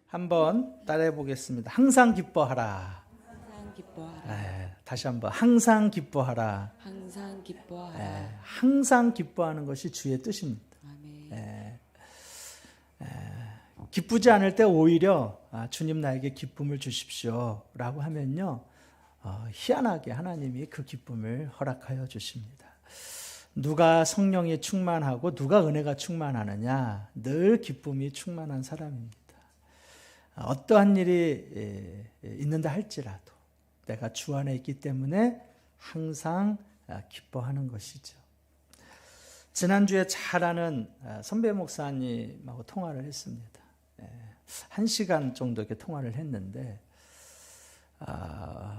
한번 따라해 보겠습니다. 항상 기뻐하라. 항상 기뻐하라. 다시 한번 항상 기뻐하라. 항상 기뻐하라. 항상 기뻐하는 것이 주의 뜻입니다. 아멘. 기쁘지 않을 때 오히려 주님 나에게 기쁨을 주십시오라고 하면요, 희한하게 하나님이 그 기쁨을 허락하여 주십니다. 누가 성령이 충만하고 누가 은혜가 충만하느냐? 늘 기쁨이 충만한 사람입니다. 어떠한 일이 있는다 할지라도 내가 주 안에 있기 때문에 항상 기뻐하는 것이죠. 지난주에 잘 아는 선배 목사님하고 통화를 했습니다. 1시간 정도 이렇게 통화를 했는데,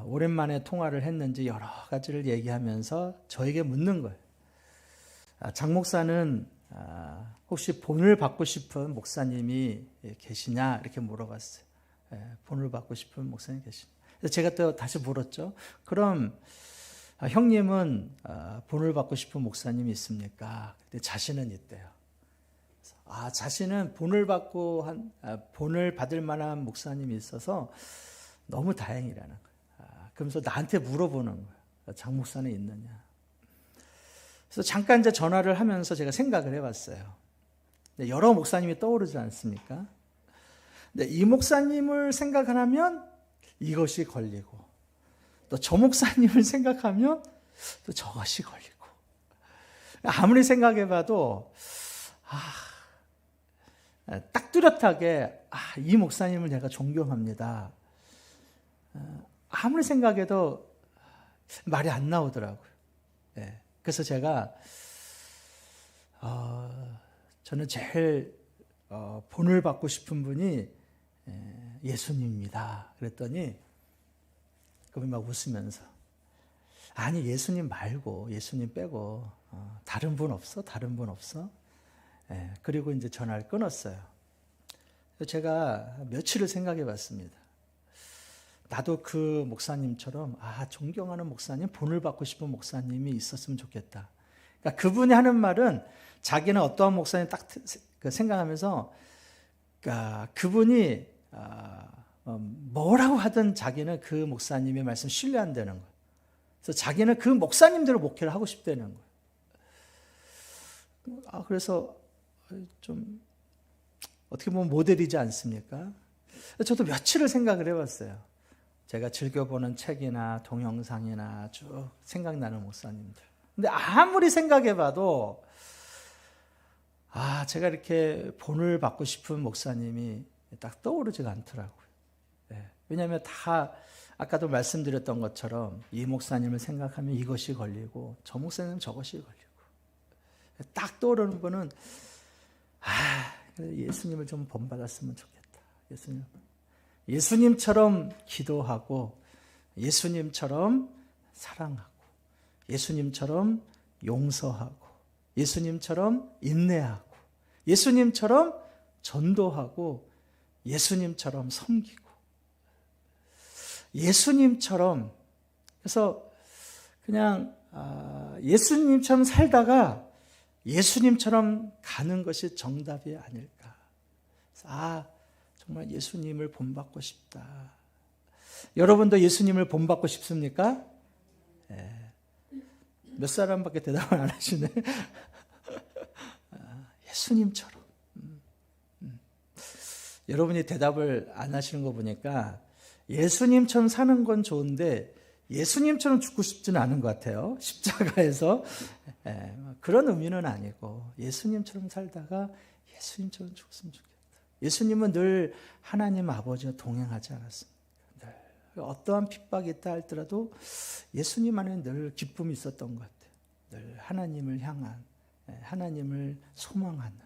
오랜만에 통화를 했는지 여러 가지를 얘기하면서 저에게 묻는 거예요. 장 목사는 혹시 본을 받고 싶은 목사님이 계시냐? 이렇게 물어봤어요. 본을 받고 싶은 목사님이 계시냐? 그래서 제가 또 다시 물었죠. 그럼 형님은 본을 받고 싶은 목사님이 있습니까? 그때 자신은 있대요. 자신은 본을 받을 만한 목사님이 있어서 너무 다행이라는 거예요. 그러면서 나한테 물어보는 거예요. 장 목사는 있느냐? 그래서 잠깐 이제 전화를 하면서 제가 생각을 해봤어요. 여러 목사님이 떠오르지 않습니까? 근데 이 목사님을 생각하면 이것이 걸리고, 또 저 목사님을 생각하면 또 저것이 걸리고, 아무리 생각해봐도 딱 뚜렷하게 이 목사님을 내가 존경합니다. 아무리 생각해도 말이 안 나오더라고요. 그래서 제가 저는 제일 본을 받고 싶은 분이 예수님입니다. 그랬더니 그분이 막 웃으면서, 아니 예수님 말고, 예수님 빼고 다른 분 없어? 다른 분 없어? 그리고 이제 전화를 끊었어요. 제가 며칠을 생각해 봤습니다. 나도 그 목사님처럼 존경하는 목사님, 본을 받고 싶은 목사님이 있었으면 좋겠다. 그러니까 그분이 하는 말은 자기는 어떠한 목사님 딱 생각하면서, 그러니까 그분이 뭐라고 하든 자기는 그 목사님의 말씀 신뢰한다는 거예요. 그래서 자기는 그 목사님대로 목회를 하고 싶다는 거예요. 그래서 좀 어떻게 보면 모델이지 않습니까? 저도 며칠을 생각을 해봤어요. 제가 즐겨보는 책이나 동영상이나 쭉 생각나는 목사님들. 근데 아무리 생각해봐도 제가 이렇게 본을 받고 싶은 목사님이 딱 떠오르지가 않더라고요. 왜냐하면 다 아까도 말씀드렸던 것처럼 이 목사님을 생각하면 이것이 걸리고 저 목사님은 저것이 걸리고, 딱 떠오르는 분은 예수님을 좀 본받았으면 좋겠다. 예수님처럼 기도하고, 예수님처럼 사랑하고, 예수님처럼 용서하고, 예수님처럼 인내하고, 예수님처럼 전도하고, 예수님처럼 섬기고, 예수님처럼, 그래서 그냥 예수님처럼 살다가 예수님처럼 가는 것이 정답이 아닐까. 정말 예수님을 본받고 싶다. 여러분도 예수님을 본받고 싶습니까? 몇 사람밖에 대답을 안 하시네. 예수님처럼. 여러분이 대답을 안 하시는 거 보니까 예수님처럼 사는 건 좋은데 예수님처럼 죽고 싶지는 않은 것 같아요. 십자가에서. 그런 의미는 아니고 예수님처럼 살다가 예수님처럼 죽었으면 좋겠다. 예수님은 늘 하나님 아버지와 동행하지 않았습니까? 늘 어떠한 핍박이 있다 할지라도 예수님 안에 늘 기쁨이 있었던 것 같아요. 늘 하나님을 향한, 하나님을 소망하는.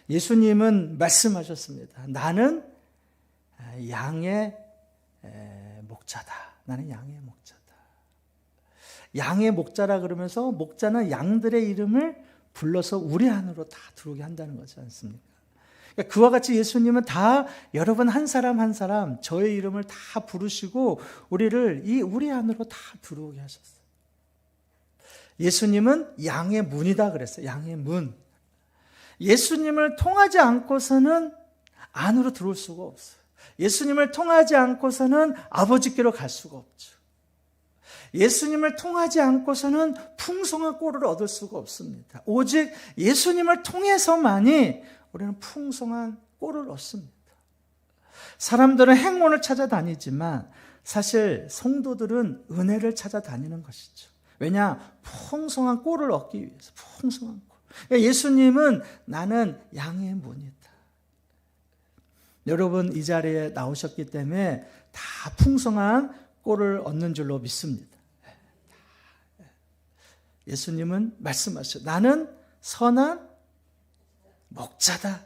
예수님은 말씀하셨습니다. 나는 양의 목자다. 나는 양의 목자다. 양의 목자라 그러면서 목자는 양들의 이름을 불러서 우리 안으로 다 들어오게 한다는 거지 않습니까? 그러니까 그와 같이 예수님은 다 여러분 한 사람 한 사람 저의 이름을 다 부르시고 우리를 우리 안으로 다 들어오게 하셨어요. 예수님은 양의 문이다 그랬어요. 양의 문. 예수님을 통하지 않고서는 안으로 들어올 수가 없어요. 예수님을 통하지 않고서는 아버지께로 갈 수가 없죠. 예수님을 통하지 않고서는 풍성한 꼴을 얻을 수가 없습니다. 오직 예수님을 통해서만이 우리는 풍성한 꼴을 얻습니다. 사람들은 행운을 찾아다니지만 사실 성도들은 은혜를 찾아다니는 것이죠. 왜냐? 풍성한 꼴을 얻기 위해서. 풍성한 꼴. 그러니까 예수님은 나는 양의 문이다. 여러분 이 자리에 나오셨기 때문에 다 풍성한 꼴을 얻는 줄로 믿습니다. 예수님은 말씀하셨어요. 나는 선한 목자다.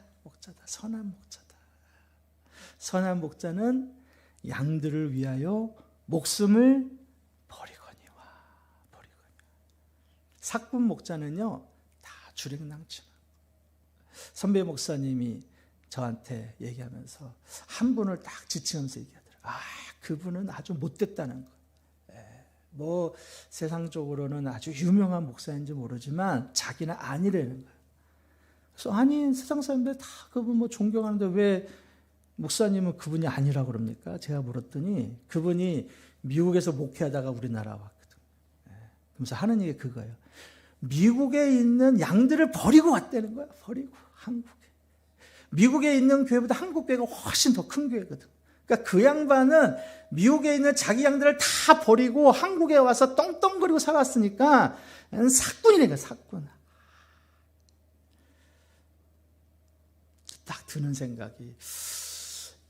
선한 목자다. 선한 목자는 양들을 위하여 목숨을 버리거니와. 삭군 목자는요, 다 주랭랑치는. 선배 목사님이 저한테 얘기하면서 한 분을 딱 지칭하면서 얘기하더라고요. 그분은 아주 못됐다는 거. 뭐 세상적으로는 아주 유명한 목사인지 모르지만 자기는 아니라는 거예요. 그래서 아니 세상 사람들 다 그분 뭐 존경하는데 왜 목사님은 그분이 아니라고 그럽니까? 제가 물었더니 그분이 미국에서 목회하다가 우리나라 왔거든요. 그래서 하는 얘기 그거예요. 미국에 있는 양들을 버리고 왔다는 거야. 버리고 한국에. 미국에 있는 교회보다 한국 교회가 훨씬 더 큰 교회거든. 그러니까 그 양반은 미국에 있는 자기 양들을 다 버리고 한국에 와서 떵떵거리고 살았으니까 사꾼이네, 사꾼. 딱 드는 생각이,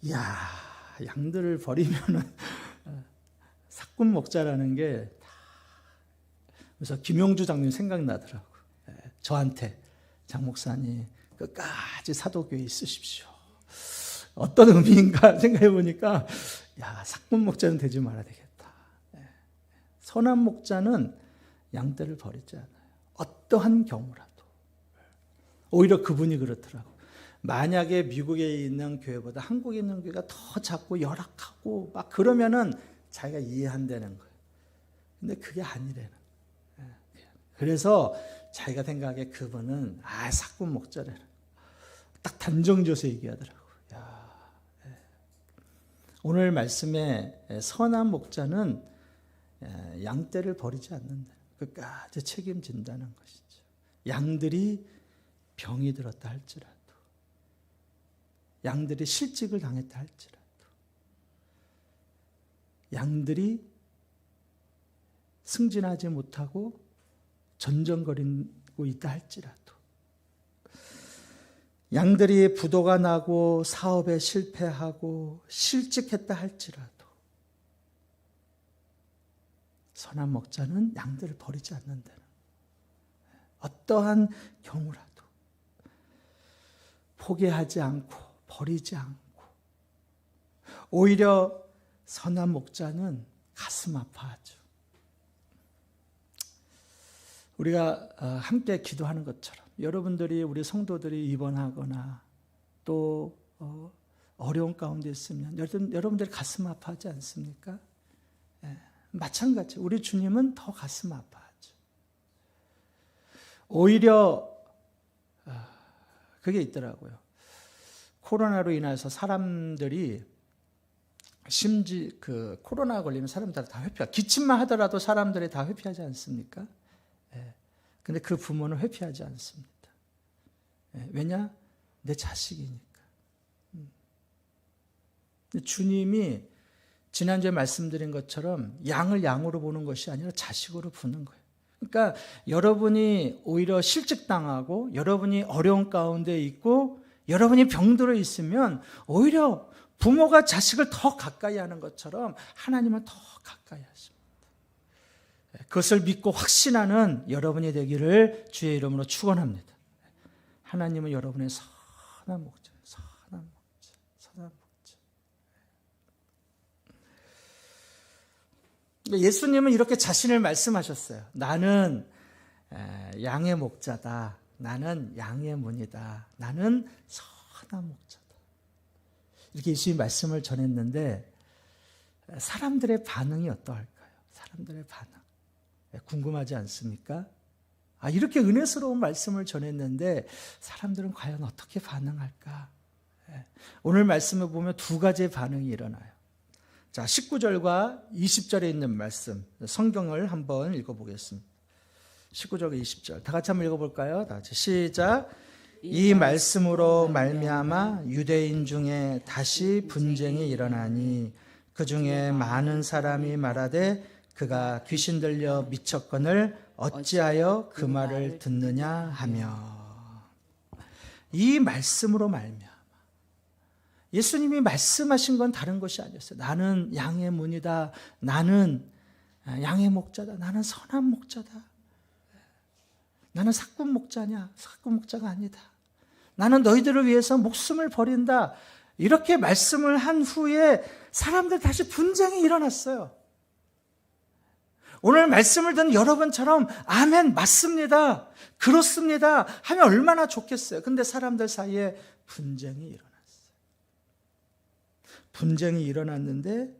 이야, 양들을 버리면은 사꾼 목자라는 게, 그래서 김용주 장님 생각나더라고. 저한테 장 목사님 끝까지 사도교회 있으십시오. 어떤 의미인가 생각해 보니까, 야, 사꾼 목자는 되지 말아야 되겠다. 선한 목자는 양떼를 버리지 않아요. 어떠한 경우라도. 오히려 그분이 그렇더라고. 만약에 미국에 있는 교회보다 한국에 있는 교회가 더 작고 열악하고 막 그러면은 자기가 이해한다는 거예요. 근데 그게 아니라는 거예요. 그래서 자기가 생각에 그분은 사꾼 목자라는, 딱 단정지어서 얘기하더라고. 오늘 말씀에 선한 목자는 양떼를 버리지 않는다. 끝까지 책임진다는 것이죠. 양들이 병이 들었다 할지라도, 양들이 실직을 당했다 할지라도, 양들이 승진하지 못하고 전전거리고 있다 할지라도, 양들이 부도가 나고 사업에 실패하고 실직했다 할지라도 선한 목자는 양들을 버리지 않는다는, 어떠한 경우라도 포기하지 않고 버리지 않고, 오히려 선한 목자는 가슴 아파하죠. 우리가 함께 기도하는 것처럼 여러분들이, 우리 성도들이 입원하거나 또 어려운 가운데 있으면 여러분들이 가슴 아파하지 않습니까? 마찬가지, 우리 주님은 더 가슴 아파하죠. 오히려 그게 있더라고요. 코로나로 인해서 사람들이 코로나 걸리면 사람들 다 회피하고, 기침만 하더라도 사람들이 다 회피하지 않습니까? 근데 그 부모는 회피하지 않습니다. 왜냐? 내 자식이니까. 주님이 지난주에 말씀드린 것처럼 양을 양으로 보는 것이 아니라 자식으로 보는 거예요. 그러니까 여러분이 오히려 실직당하고 여러분이 어려운 가운데 있고 여러분이 병들어 있으면 오히려 부모가 자식을 더 가까이 하는 것처럼 하나님은 더 가까이 하십니다. 그것을 믿고 확신하는 여러분이 되기를 주의 이름으로 축원합니다. 하나님은 여러분의 선한 목자, 선한 목자, 선한 목자. 예수님은 이렇게 자신을 말씀하셨어요. 나는 양의 목자다. 나는 양의 문이다. 나는 선한 목자다. 이렇게 예수님이 말씀을 전했는데 사람들의 반응이 어떠할까요? 사람들의 반응. 궁금하지 않습니까? 이렇게 은혜스러운 말씀을 전했는데 사람들은 과연 어떻게 반응할까? 오늘 말씀을 보면 두 가지의 반응이 일어나요. 자, 19절과 20절에 있는 말씀, 성경을 한번 읽어보겠습니다. 19절과 20절 다 같이 한번 읽어볼까요? 다 같이 시작. 이 말씀으로 말미암아 유대인 중에 다시 분쟁이 일어나니 그 중에 많은 사람이 말하되 그가 귀신 들려 미쳤거늘 어찌하여 그 말을 듣느냐 하며. 이 말씀으로 말미암아 예수님이 말씀하신 건 다른 것이 아니었어요. 나는 양의 문이다. 나는 양의 목자다. 나는 선한 목자다. 나는 사꾼 목자냐? 사꾼 목자가 아니다. 나는 너희들을 위해서 목숨을 버린다. 이렇게 말씀을 한 후에 사람들 다시 분쟁이 일어났어요. 오늘 말씀을 듣는 여러분처럼 아멘 맞습니다. 그렇습니다. 하면 얼마나 좋겠어요. 근데 사람들 사이에 분쟁이 일어났어요. 분쟁이 일어났는데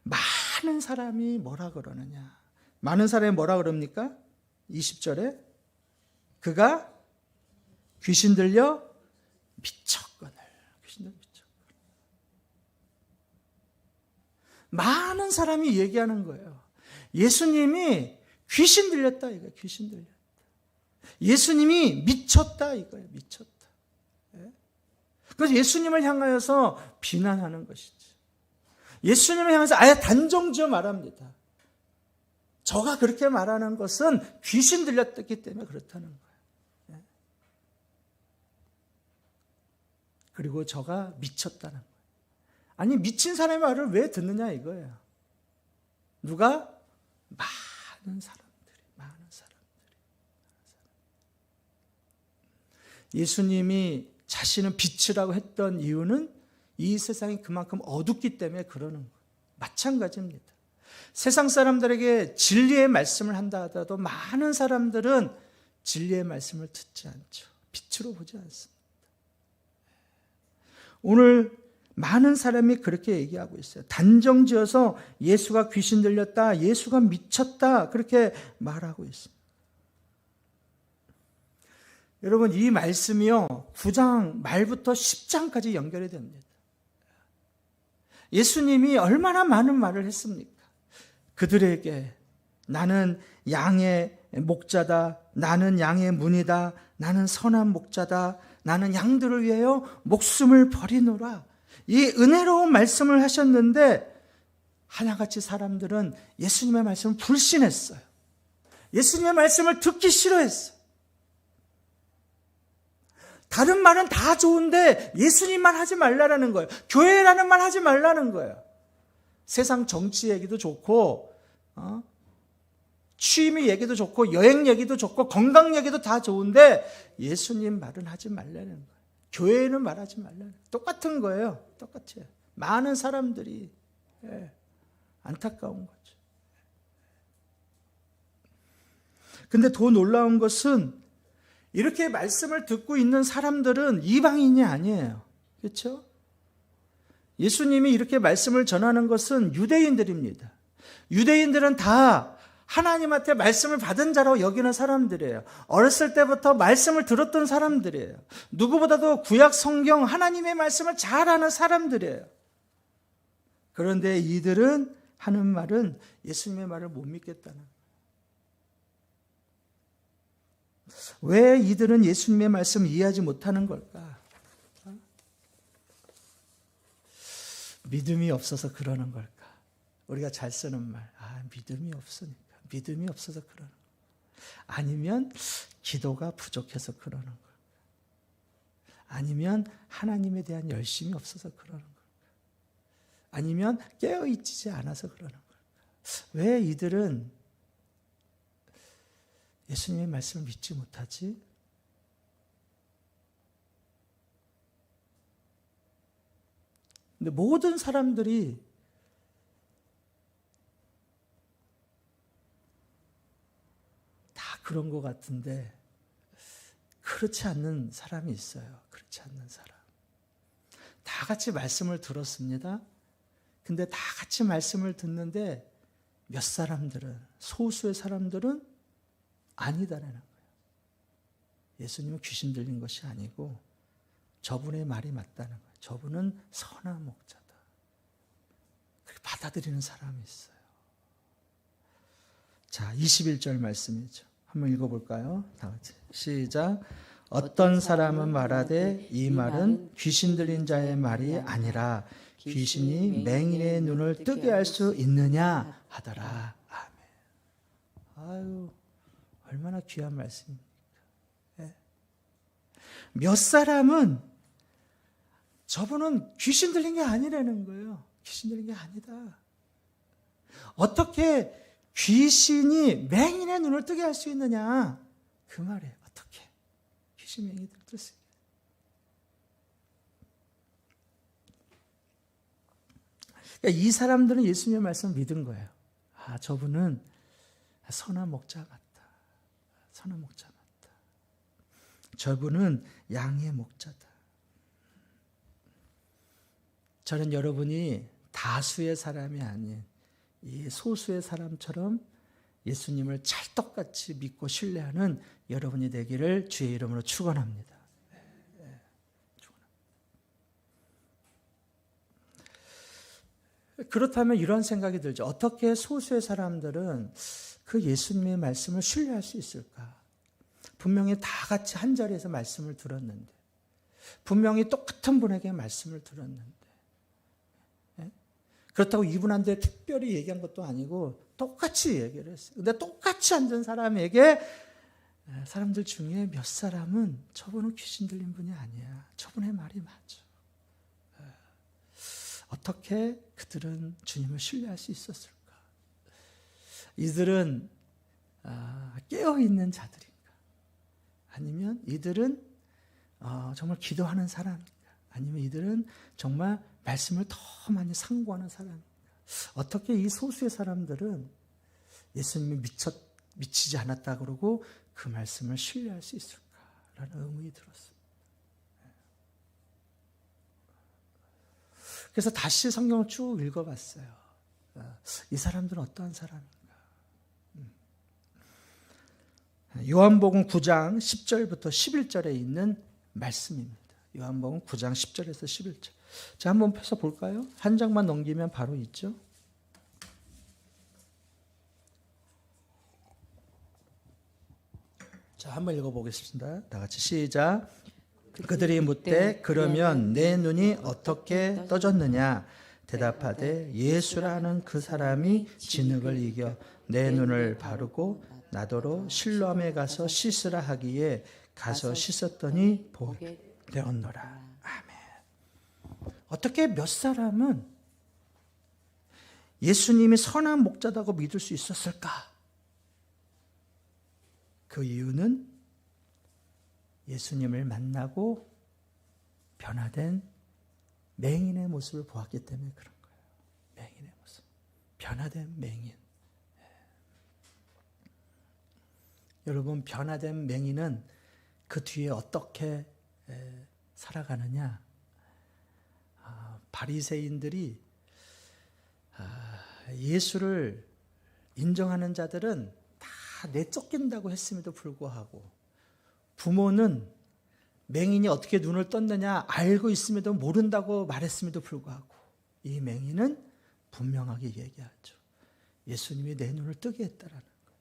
많은 사람이 뭐라 그러느냐. 많은 사람이 뭐라 그럽니까? 20절에 그가 귀신 들려 미쳤거늘. 귀신 들려 미쳤거늘. 많은 사람이 얘기하는 거예요. 예수님이 귀신 들렸다 이거예요. 귀신 들렸다. 예수님이 미쳤다 이거예요. 미쳤다. 그래서 예수님을 향하여서 비난하는 것이지. 예수님을 향해서 아예 단정지어 말합니다. 저가 그렇게 말하는 것은 귀신 들렸기 때문에 그렇다는 거예요. 그리고 저가 미쳤다는 거예요. 아니 미친 사람의 말을 왜 듣느냐 이거예요. 누가? 많은 사람들이. 예수님이 자신은 빛이라고 했던 이유는 이 세상이 그만큼 어둡기 때문에 그러는 거예요. 마찬가지입니다. 세상 사람들에게 진리의 말씀을 한다 하더라도 많은 사람들은 진리의 말씀을 듣지 않죠. 빛으로 보지 않습니다. 오늘 많은 사람이 그렇게 얘기하고 있어요. 단정지어서 예수가 귀신 들렸다, 예수가 미쳤다 그렇게 말하고 있습니다. 여러분 이 말씀이요 9장 말부터 10장까지 연결이 됩니다. 예수님이 얼마나 많은 말을 했습니까? 그들에게 나는 양의 목자다, 나는 양의 문이다, 나는 선한 목자다, 나는 양들을 위하여 목숨을 버리노라. 이 은혜로운 말씀을 하셨는데 하나같이 사람들은 예수님의 말씀을 불신했어요. 예수님의 말씀을 듣기 싫어했어요. 다른 말은 다 좋은데 예수님만 하지 말라는 거예요. 교회라는 말 하지 말라는 거예요. 세상 정치 얘기도 좋고 취미 얘기도 좋고 여행 얘기도 좋고 건강 얘기도 다 좋은데 예수님 말은 하지 말라는 거예요. 교회는 말하지 말라는 거예요. 똑같은 거예요. 똑같아요. 많은 사람들이 안타까운 거죠. 근데 더 놀라운 것은 이렇게 말씀을 듣고 있는 사람들은 이방인이 아니에요. 그렇죠? 예수님이 이렇게 말씀을 전하는 것은 유대인들입니다. 유대인들은 다 하나님한테 말씀을 받은 자라고 여기는 사람들이에요. 어렸을 때부터 말씀을 들었던 사람들이에요. 누구보다도 구약 성경 하나님의 말씀을 잘 아는 사람들이에요. 그런데 이들은 하는 말은 예수님의 말을 못 믿겠다는 거예요. 왜 이들은 예수님의 말씀을 이해하지 못하는 걸까? 믿음이 없어서 그러는 걸까? 우리가 잘 쓰는 말, 믿음이 없으니까. 믿음이 없어서 그러는 걸까? 아니면 기도가 부족해서 그러는 걸까? 아니면 하나님에 대한 열심이 없어서 그러는 걸까? 아니면 깨어있지 않아서 그러는 걸까? 왜 이들은 예수님의 말씀을 믿지 못하지? 근데 모든 사람들이 다 그런 것 같은데 그렇지 않는 사람이 있어요. 그렇지 않는 사람. 다 같이 말씀을 들었습니다. 근데 다 같이 말씀을 듣는데 몇 사람들은, 소수의 사람들은 아니다라는 거예요. 예수님은 귀신 들린 것이 아니고 저분의 말이 맞다는 거죠. 저분은 선한 목자다. 그렇게 받아들이는 사람이 있어요. 자, 21절 말씀이죠. 한번 읽어볼까요? 다 같이 시작. 어떤 사람은 말하되 이 말은 귀신 들린 자의 말이 아니라 귀신이 맹인의 눈을 뜨게 할 수 있느냐 하더라. 아멘. 아유, 얼마나 귀한 말씀입니까? 예. 몇 사람은 저분은 귀신 들린 게 아니라는 거예요. 귀신 들린 게 아니다. 어떻게 귀신이 맹인의 눈을 뜨게 할 수 있느냐? 그 말이에요. 어떻게 귀신 맹인을 뜰 수 있느냐? 그러니까 이 사람들은 예수님의 말씀을 믿은 거예요. 아, 저분은 선한 목자 같다. 선한 목자 같다. 저분은 양의 목자다. 저는 여러분이 다수의 사람이 아닌 이 소수의 사람처럼 예수님을 찰떡같이 믿고 신뢰하는 여러분이 되기를 주의 이름으로 축원합니다. 그렇다면 이런 생각이 들죠. 어떻게 소수의 사람들은 그 예수님의 말씀을 신뢰할 수 있을까? 분명히 다 같이 한 자리에서 말씀을 들었는데, 분명히 똑같은 분에게 말씀을 들었는데, 그렇다고 이분한테 특별히 얘기한 것도 아니고 똑같이 얘기를 했어요. 근데 똑같이 앉은 사람에게 사람들 중에 몇 사람은 저분은 귀신 들린 분이 아니야. 저분의 말이 맞아. 어떻게 그들은 주님을 신뢰할 수 있었을까? 이들은 깨어있는 자들인가? 아니면 이들은 정말 기도하는 사람인가? 아니면 이들은 정말 말씀을 더 많이 상고하는 사람인가? 어떻게 이 소수의 사람들은 예수님이 미치지 않았다 그러고 그 말씀을 신뢰할 수 있을까라는 의문이 들었습니다. 그래서 다시 성경을 쭉 읽어봤어요. 이 사람들은 어떠한 사람인가? 요한복음 9장 10절부터 11절에 있는 말씀입니다. 요한복음 9장 10절에서 11절. 자, 한번 펴서 볼까요? 한 장만 넘기면 바로 있죠. 자, 한번 읽어보겠습니다. 다 같이 시작. 그들이 묻되 그러면 내 눈이 어떻게 떠졌느냐? 대답하되 예수라는 그 사람이 진흙을 이겨 내 눈을 바르고 나더러 실로암에 가서 씻으라 하기에 가서 씻었더니 보게 되었노라. 아멘. 어떻게 몇 사람은 예수님이 선한 목자다고 믿을 수 있었을까? 그 이유는 예수님을 만나고 변화된 맹인의 모습을 보았기 때문에 그런 거예요. 맹인의 모습. 변화된 맹인. 여러분, 변화된 맹인은 그 뒤에 어떻게 살아가느냐? 바리새인들이 예수를 인정하는 자들은 다 내쫓긴다고 했음에도 불구하고 부모는 맹인이 어떻게 눈을 떴느냐 알고 있음에도 모른다고 말했음에도 불구하고 이 맹인은 분명하게 얘기하죠. 예수님이 내 눈을 뜨게 했다라는 거예요.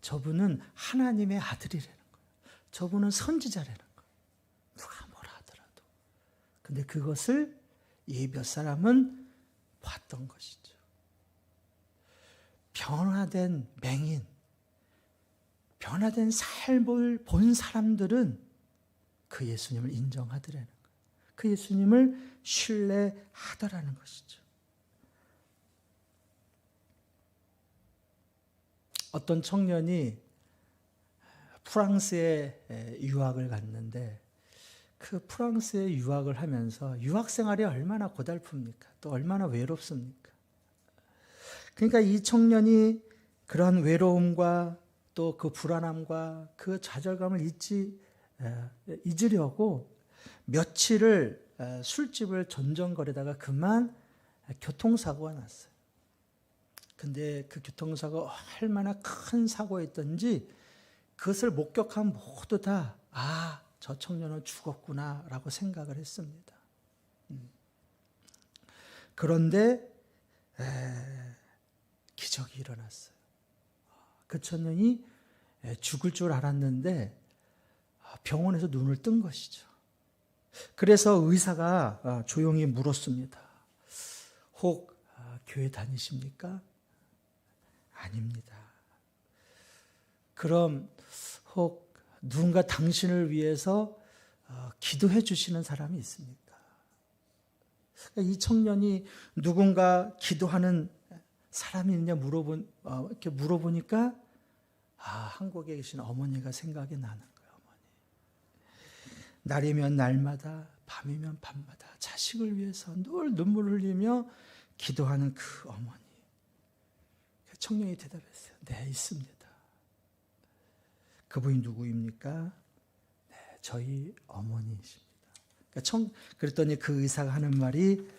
저분은 하나님의 아들이라는 거예요. 저분은 선지자라는 거예요. 누가 뭐라 하더라도. 근데 그것을 이 몇 사람은 봤던 것이죠. 변화된 맹인, 변화된 삶을 본 사람들은 그 예수님을 인정하더라는 거예요. 그 예수님을 신뢰하더라는 것이죠. 어떤 청년이 프랑스에 유학을 갔는데 그 프랑스에 유학을 하면서 유학 생활이 얼마나 고달픕니까? 또 얼마나 외롭습니까? 그러니까 이 청년이 그런 외로움과 또 그 불안함과 그 좌절감을 잊으려고 며칠을 술집을 전전거리다가 그만 교통사고가 났어요. 근데 그 교통사고가 얼마나 큰 사고였던지 그것을 목격한 모두 다 저 청년은 죽었구나 라고 생각을 했습니다. 그런데 기적이 일어났어요. 그 청년이 죽을 줄 알았는데 병원에서 눈을 뜬 것이죠. 그래서 의사가 조용히 물었습니다. 혹 교회 다니십니까? 아닙니다. 그럼 혹 누군가 당신을 위해서 기도해 주시는 사람이 있습니까? 이 청년이 누군가 기도하는 사람이 있냐 이렇게 물어보니까 한국에 계신 어머니가 생각이 나는 거예요. 어머니. 날이면 날마다 밤이면 밤마다 자식을 위해서 늘 눈물 흘리며 기도하는 그 어머니. 청년이 대답했어요. 네, 있습니다. 그분이 누구입니까? 네, 저희 어머니이십니다. 그랬더니 그 의사가 하는 말이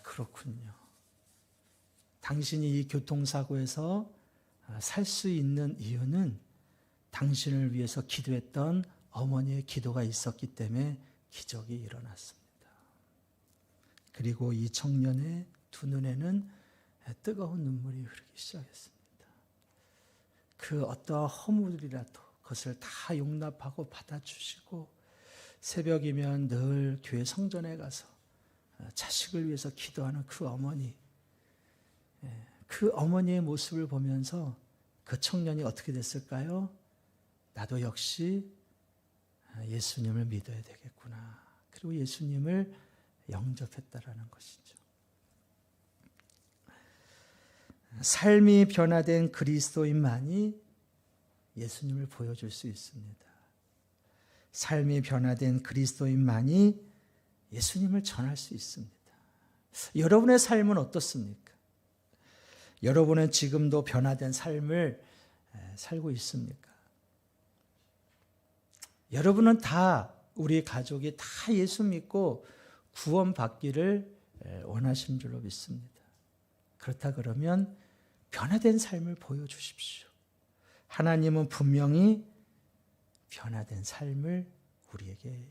그렇군요. 당신이 이 교통사고에서 살 수 있는 이유는 당신을 위해서 기도했던 어머니의 기도가 있었기 때문에 기적이 일어났습니다. 그리고 이 청년의 두 눈에는 뜨거운 눈물이 흐르기 시작했습니다. 그 어떠한 허물이라도 그것을 다 용납하고 받아주시고 새벽이면 늘 교회 성전에 가서 자식을 위해서 기도하는 그 어머니, 그 어머니의 모습을 보면서 그 청년이 어떻게 됐을까요? 나도 역시 예수님을 믿어야 되겠구나. 그리고 예수님을 영접했다라는 것이죠. 삶이 변화된 그리스도인만이 예수님을 보여줄 수 있습니다. 삶이 변화된 그리스도인만이 예수님을 전할 수 있습니다. 여러분의 삶은 어떻습니까? 여러분은 지금도 변화된 삶을 살고 있습니까? 여러분은 다 우리 가족이 다 예수 믿고 구원받기를 원하신 줄로 믿습니다. 그렇다 그러면 변화된 삶을 보여주십시오. 하나님은 분명히 변화된 삶을 우리에게